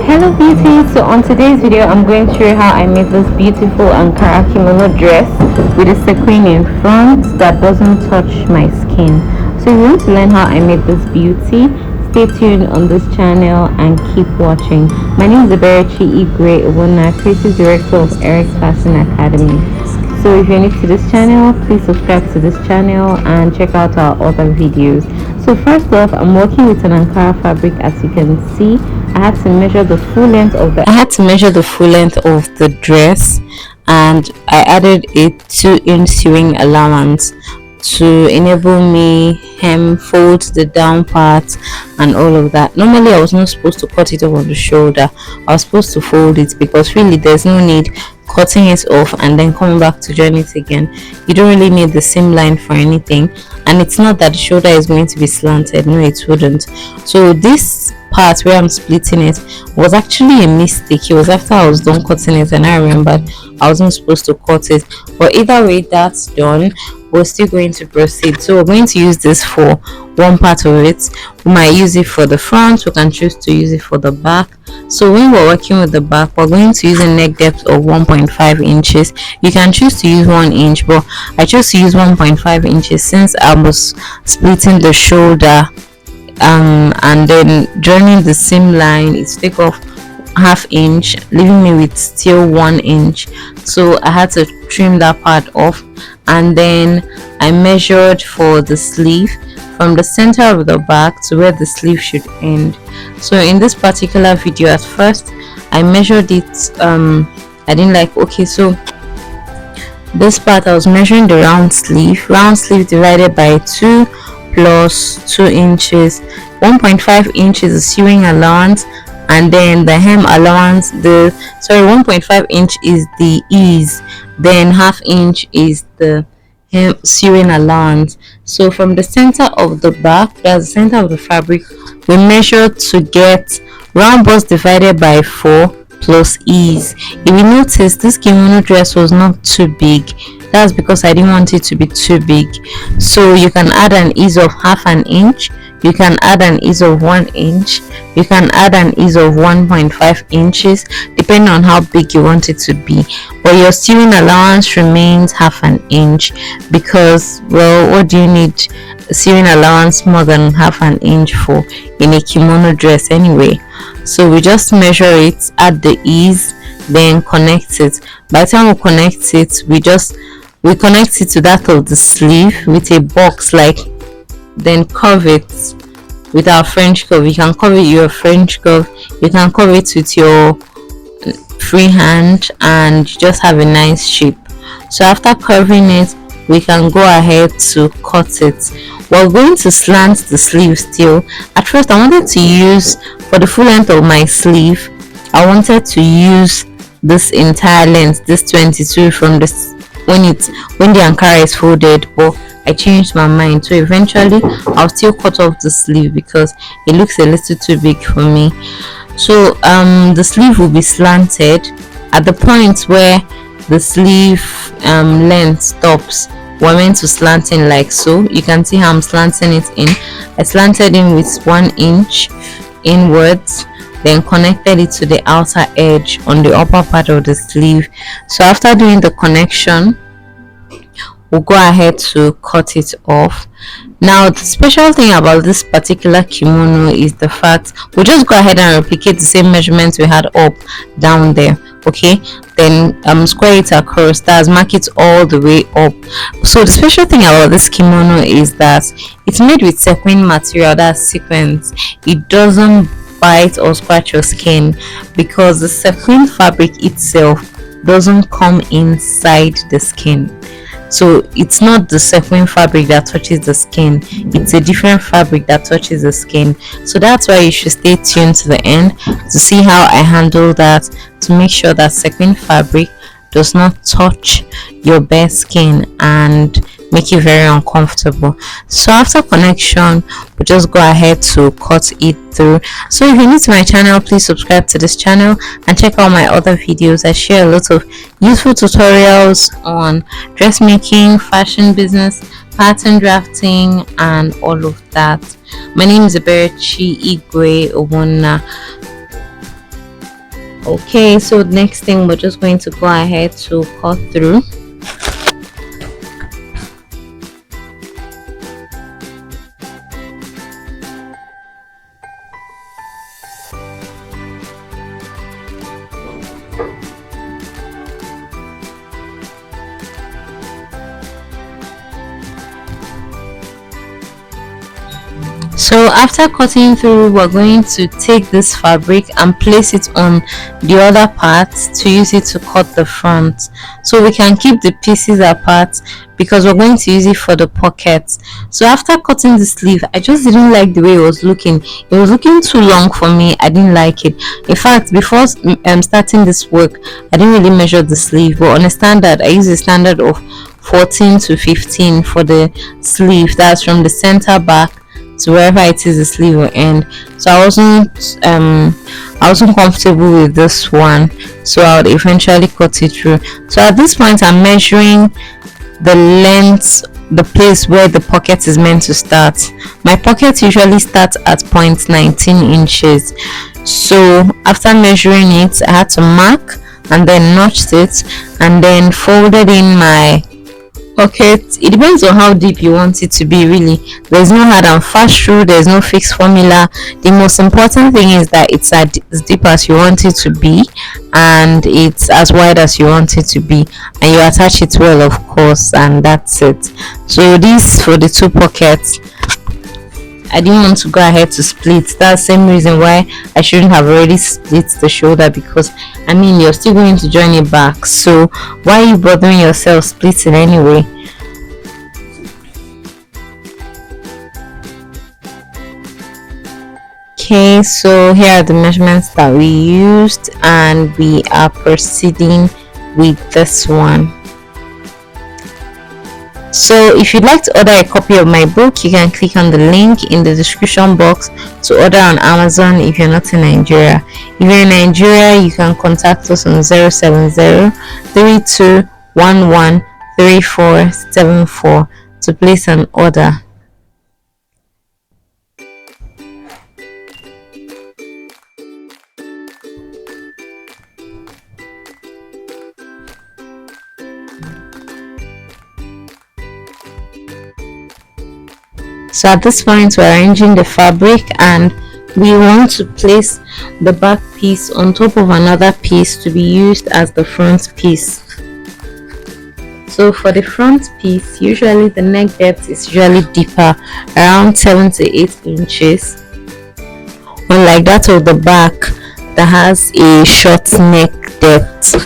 Hello beauties, so on today's video I'm going to show you how I made this beautiful Ankara kimono dress with a sequin in front that doesn't touch my skin. So if you want to learn how I made this beauty, stay tuned on this channel and keep watching. My name is Igwe, creative director of EREX Academy. So if you're new to this channel, please subscribe to this channel and check out our other videos. So first off, I'm working with an Ankara fabric. As you can see, I had to measure the full length of the dress, and I added a 2-inch sewing allowance to enable me hem, fold the down part and all of that. Normally I was not supposed to cut it off on the shoulder. I was supposed to fold it because really there's no need cutting it off and then coming back to join it again. You don't really need the seam line for anything, and it's not that the shoulder is going to be slanted. No, it wouldn't. So this part where I'm splitting it was actually a mistake. It was after I was done cutting it and I remembered I wasn't supposed to cut it. But either way, that's done. We're still going to proceed. So we're going to use this for one part of it. We might use it for the front, we can choose to use it for the back. So when we're working with the back, we're going to use a neck depth of 1.5 inches. You can choose to use 1 inch, but I chose to use 1.5 inches since I was splitting the shoulder and then joining the seam line. It's take off ½ inch, leaving me with still 1 inch. So I had to trim that part off, and then I measured for the sleeve from the center of the back to where the sleeve should end. So in this particular video, at first I measured it. I didn't like, okay, so this part I was measuring the round sleeve divided by 2 plus 2 inches. 1.5 inches is sewing allowance, and then the hem allowance, 1.5 inch is the ease, then ½ inch is the hem sewing allowance. So from the center of the back, that's the center of the fabric, we measured to get round bust divided by 4 plus ease. If you notice, this kimono dress was not too big. That's because I didn't want it to be too big. So you can add an ease of ½ inch, you can add an ease of 1 inch, you can add an ease of 1.5 inches depending on how big you want it to be, but your sewing allowance remains ½ inch because, well, what do you need sewing allowance more than ½ inch for in a kimono dress anyway? So we just measure it, add the ease, then connect it. By the time we connect it, we connect it to that of the sleeve with a box, then curve it with our French curve. You can curve it your French curve, you can curve it with your free hand, and you just have a nice shape. So after curving it, we can go ahead to cut it. We're going to slant the sleeve still. At first I wanted to use, for the full length of my sleeve, I wanted to use this entire length, this 22 from this when the Ankara is folded, but I changed my mind. So eventually I'll still cut off the sleeve because it looks a little too big for me. So the sleeve will be slanted at the point where the sleeve length stops. We're meant to slant in like so. You can see how I'm slanting it in. I slanted in with 1 inch inwards, then connected it to the outer edge on the upper part of the sleeve. So after doing the connection, we'll go ahead to cut it off. Now the special thing about this particular kimono is the fact we'll just go ahead and replicate the same measurements we had up down there. Okay, then square it across, that's mark it all the way up. So the special thing about this kimono is that it's made with sequin material, that's sequins. It doesn't bite or scratch your skin because the sequin fabric itself doesn't come inside the skin. So it's not the sequin fabric that touches the skin, it's a different fabric that touches the skin. So that's why you should stay tuned to the end to see how I handle that, to make sure that sequin fabric does not touch your bare skin and make you very uncomfortable. So after connection, we'll just go ahead to cut it through. So if you're new to my channel, please subscribe to this channel and check out my other videos. I share a lot of useful tutorials on dressmaking, fashion business, pattern drafting, and all of that. My name is Igwe. Okay, so next thing we're just going to go ahead to cut through. So after cutting through, we're going to take this fabric and place it on the other part to use it to cut the front, so we can keep the pieces apart because we're going to use it for the pockets. So after cutting the sleeve, I just didn't like the way it was looking. It was looking too long for me. I didn't like it. In fact, before starting this work, I didn't really measure the sleeve, but on a standard, I use a standard of 14 to 15 for the sleeve. That's from the center back to wherever it is the sleeve will end. So I wasn't comfortable with this one, so I would eventually cut it through. So at this point, I'm measuring the length, the place where the pocket is meant to start. My pocket usually starts at 0.19 inches. So after measuring it, I had to mark and then notched it and then folded in my pocket. It depends on how deep you want it to be, really. There's no hard and fast rule, there's no fixed formula. The most important thing is that it's as deep as you want it to be and it's as wide as you want it to be, and you attach it well, of course, and that's it. So this for the two pockets. I didn't want to go ahead to split. That's the same reason why I shouldn't have already split the shoulder, because I mean you're still going to join it back, so why are you bothering yourself splitting anyway? Okay, so here are the measurements that we used and we are proceeding with this one. So if you'd like to order a copy of my book, you can click on the link in the description box to order on Amazon if you're not in Nigeria. If you're in Nigeria, you can contact us on 070-3211-3474 to place an order. So at this point, we're arranging the fabric and we want to place the back piece on top of another piece to be used as the front piece. So for the front piece, usually the neck depth is usually deeper, around 7 to 8 inches, unlike that of the back that has a short neck depth.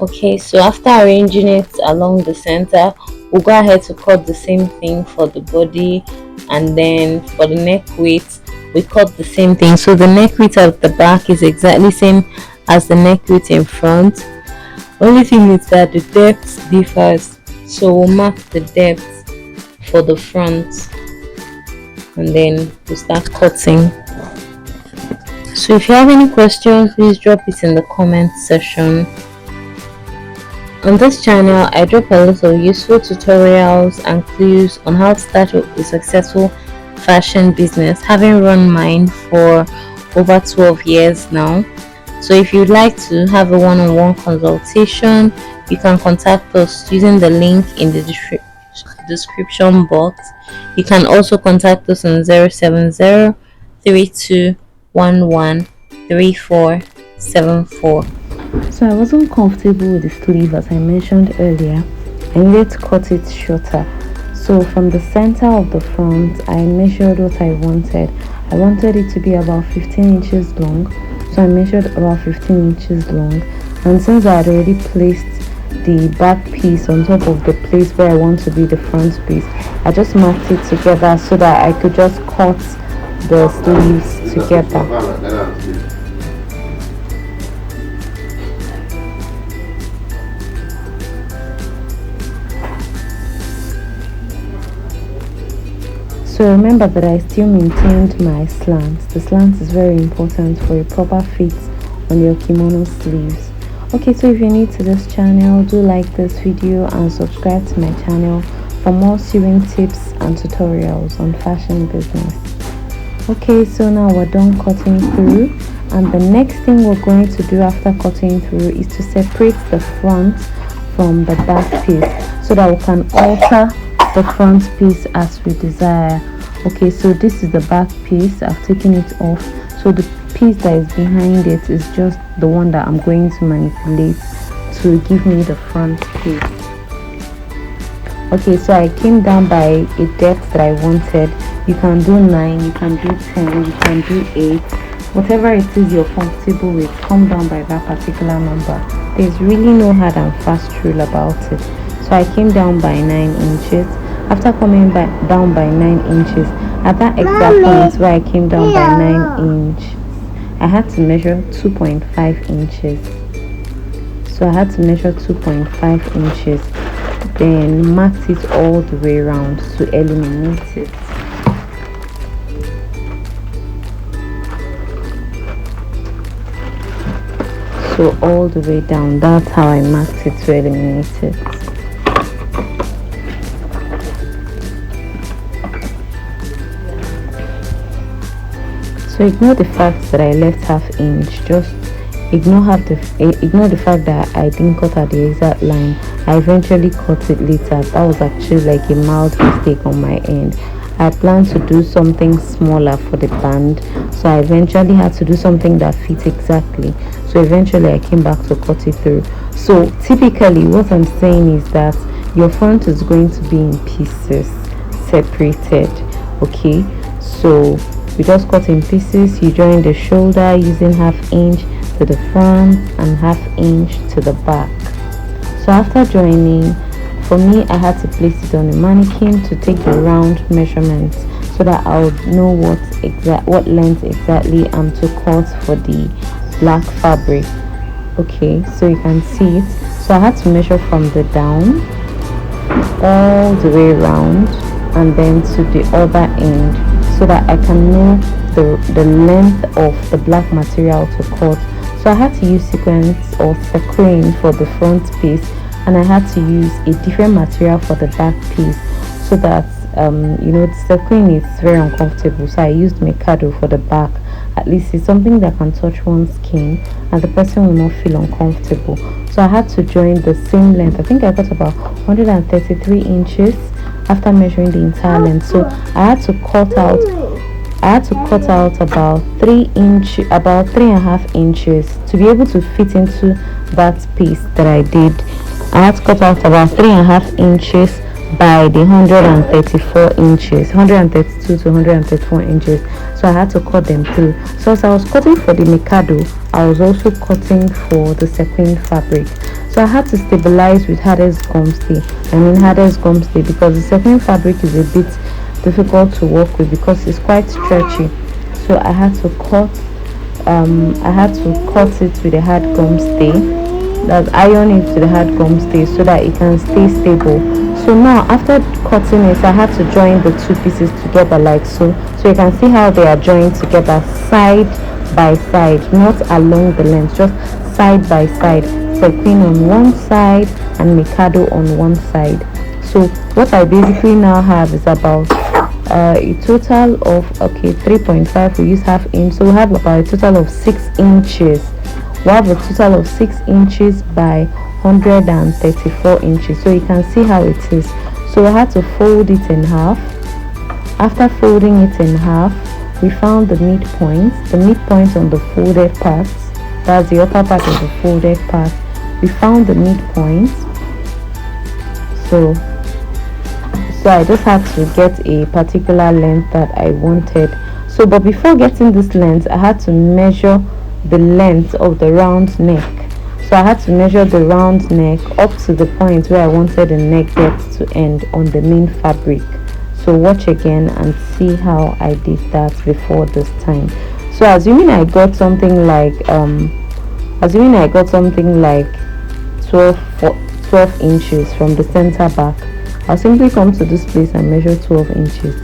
Okay, so after arranging it along the center, we'll go ahead to cut the same thing for the body, and then for the neck width we cut the same thing. So the neck width at the back is exactly same as the neck width in front. Only thing is that the depth differs, so we'll mark the depth for the front and then we'll start cutting. So if you have any questions, please drop it in the comment section. On this channel, I drop a lot of useful tutorials and clues on how to start a successful fashion business, having run mine for over 12 years now. So if you'd like to have a one-on-one consultation, you can contact us using the link in the description box. You can also contact us on 070-3211-3474. So I wasn't comfortable with the sleeve, as I mentioned earlier. I needed to cut it shorter. So from the center of the front, I measured what I wanted. I wanted it to be about 15 inches long. So I measured about 15 inches long. And since I had already placed the back piece on top of the place where I want to be the front piece, I just marked it together so that I could just cut the sleeves together. So remember that I still maintained my slant. The slant is very important for a proper fit on your kimono sleeves. Okay, so if you're new to this channel, do like this video and subscribe to my channel for more sewing tips and tutorials on fashion business. Okay, so now we're done cutting through, and the next thing we're going to do after cutting through is to separate the front from the back piece so that we can alter the front piece as we desire. Okay, so this is the back piece. I've taken it off, so the piece that is behind it is just the one that I'm going to manipulate to give me the front piece. Okay, so I came down by a depth that I wanted. You can do 9, you can do 10, you can do 8, whatever it is you're comfortable with. Come down by that particular number. There's really no hard and fast rule about it. So I came down by 9 inches. After coming down by 9 inches, at that exact point where I came down by 9 inches, I had to measure 2.5 inches. So I had to measure 2.5 inches, then marked it all the way around to eliminate it. So all the way down, that's how I marked it to eliminate it. So ignore the fact that I left half inch. Just ignore the fact that I didn't cut at the exact line. I eventually cut it later. That was actually like a mild mistake on my end. I planned to do something smaller for the band, so I eventually had to do something that fits exactly. So eventually I came back to cut it through. So typically what I'm saying is that your front is going to be in pieces, separated. Okay, so you just cut in pieces. You join the shoulder using half inch to the front and half inch to the back. So after joining, for me, I had to place it on a mannequin to take the round measurements so that I would know what length exactly I'm to cut for the black fabric. Okay, so you can see it. So I had to measure from the down all the way around and then to the other end, so that I can know the length of the black material to cut. So I had to use sequins or sequin for the front piece, and I had to use a different material for the back piece, so that the sequin is very uncomfortable. So I used Mikado for the back. At least it's something that can touch one's skin and the person will not feel uncomfortable. So I had to join the same length. I think I got about 133 inches after measuring the entire length. So I had to cut out about 3.5 inches to be able to fit into that piece that I did. I had to cut out about 3.5 inches by the 134 inches, 132 to 134 inches. So I had to cut them through. So as I was cutting for the Mikado, I was also cutting for the sequin fabric. So I had to stabilize with hardest gum stay. Hardest gum stay because the sequin fabric is a bit difficult to work with because it's quite stretchy. So I had to cut it with a hard gum stay. That's iron it to the hard gum stay so that it can stay stable. So now after cutting it, I had to join the two pieces together like so. So you can see how they are joined together side by side, not along the length, just side by side. Sequin on one side and Mikado on one side. So what I basically now have is about a total of 3.5. we use half inch, so we have about a total of 6 inches. We have a total of 6 inches by 134 inches. So you can see how it is. So I had to fold it in half. After folding it in half, we found the midpoint on the folded parts. That's the upper part of the folded part. We found the midpoint. So I just had to get a particular length that I wanted. So but before getting this length, I had to measure the length of the round neck. So I had to measure the round neck up to the point where I wanted the neck depth to end on the main fabric. So watch again and see how I did that before this time. So assuming I got something like 12 inches from the center back, I'll simply come to this place and measure 12 inches.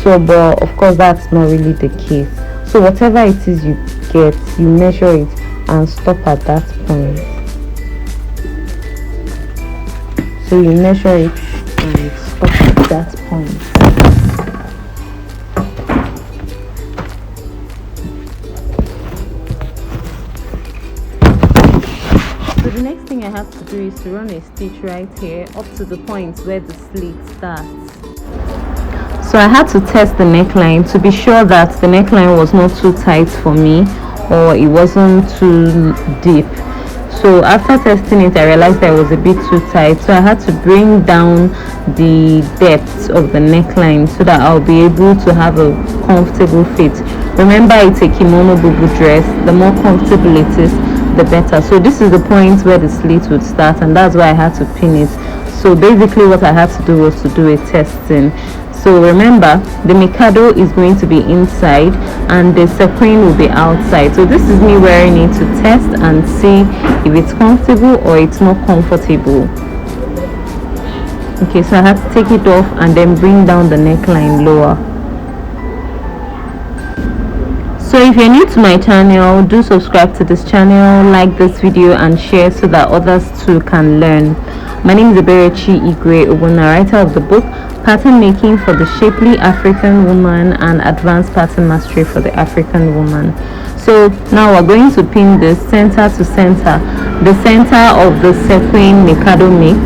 So but of course that's not really the case. So whatever it is you get, you measure it and stop at that point. So you measure it and stop at that point. So the next thing I have to do is to run a stitch right here up to the point where the slit starts. So I had to test the neckline to be sure that the neckline was not too tight for me or it wasn't too deep. So after testing it, I realized that it was a bit too tight, so I had to bring down the depth of the neckline so that I'll be able to have a comfortable fit. Remember, it's a kimono bubu dress. The more comfortable it is, the better. So this is the point where the slit would start, and that's why I had to pin it. So basically what I had to do was to do a testing. So remember, the mikado is going to be inside and the sequin will be outside. So this is me wearing it to test and see if it's comfortable or it's not comfortable. Okay, so I had to take it off and then bring down the neckline lower. So if you're new to my channel, do subscribe to this channel, like this video and share so that others too can learn. My name is Eberechi Igwe Obuna, writer of the book Pattern Making for the Shapely African Woman and Advanced Pattern Mastery for the African Woman. So now we're going to pin this center to center, the center of the sequin mikado mix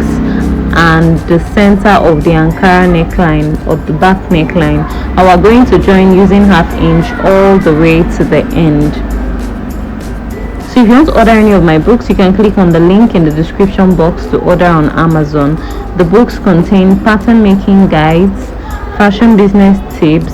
and the center of the Ankara neckline or the back neckline, and we're going to join using 1/2 inch all the way to the end. So if you want to order any of my books, you can click on the link in the description box to order on Amazon. The books contain pattern making guides, fashion business tips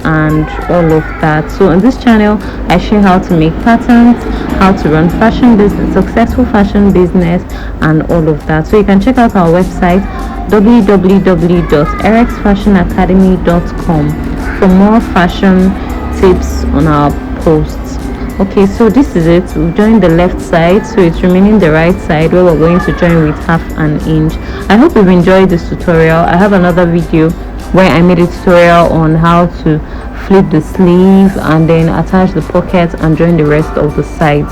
and all of that. So on this channel I share how to make patterns, how to run fashion business, successful fashion business and all of that. So you can check out our website www.erexfashionacademy.com for more fashion tips on our posts. Okay, so this is it. We've joined the left side, so it's remaining the right side where we're going to join with 1/2 inch. I hope you've enjoyed this tutorial. I have another video where I made a tutorial on how to flip the sleeve and then attach the pocket and join the rest of the side.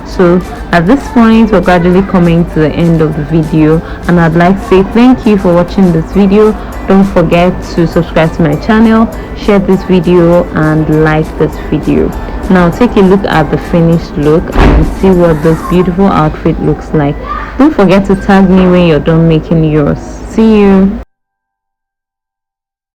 So at this point we're gradually coming to the end of the video, and I'd like to say thank you for watching this video. Don't forget to subscribe to my channel, share this video and like this video. Now take a look at the finished look and see what this beautiful outfit looks like. Don't forget to tag me when you're done making yours. See you.